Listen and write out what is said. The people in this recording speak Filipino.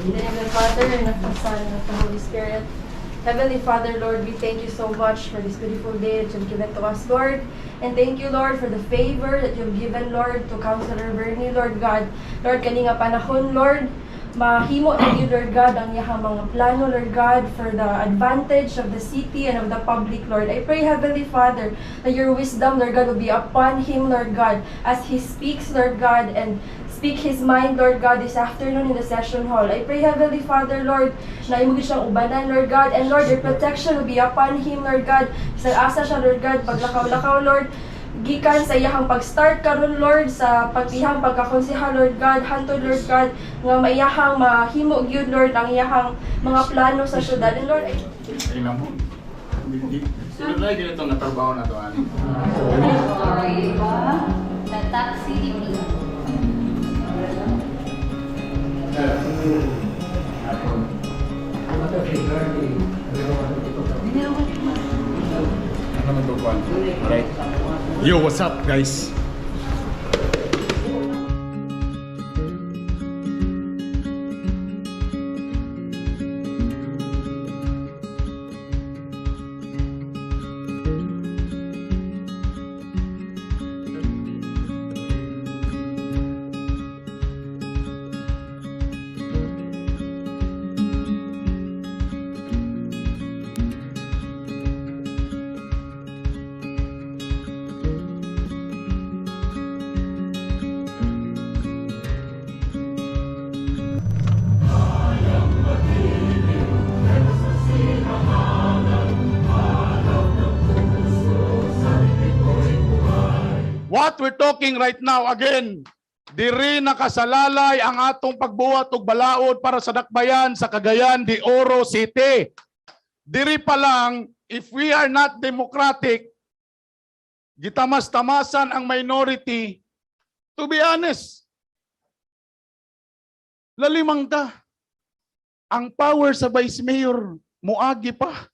In the name of the Father, and of the Son, and of the Holy Spirit. Heavenly Father, Lord, we thank you so much for this beautiful day that you've given to us, Lord. And thank you, Lord, for the favor that you've given, Lord, to Councilor Bernie, Lord God. Lord, kaninga panahon, Lord, mahimo na you, Lord God, ang iyahang mga plano, Lord God, for the advantage of the city and of the public, Lord. I pray, Heavenly Father, that your wisdom, Lord God, will be upon him, Lord God, as he speaks, Lord God, and speak his mind, Lord God, this afternoon in the session hall. I pray, Heavenly Father, Lord, na imugid siyang ubanan, Lord God, and Lord, your protection will be upon him, Lord God. Sa asa siya, Lord God, paglakaw-lakaw, Lord, gikan sa iyahang pag-start karon, Lord, sa pagtihang pagkakonsehal, Lord God, hantod, Lord God, nga maiyahang mahimo gyud, Lord, ang iyahang mga plano sa syudad. And Lord, I... Sino na yung itong natrabaho na ito, Ani? Sorry, ba? Tatak CDP. Right. Yo, what's up, guys? What we're talking right now, again, diri nakasalalay ang atong pagbuhat og balaod para sa dakbayan sa Cagayan de Oro City. Diri pa lang, if we are not democratic, gitamas-tamasan ang minority, to be honest, lalimang ta. Ang power sa Vice Mayor, muagi pa.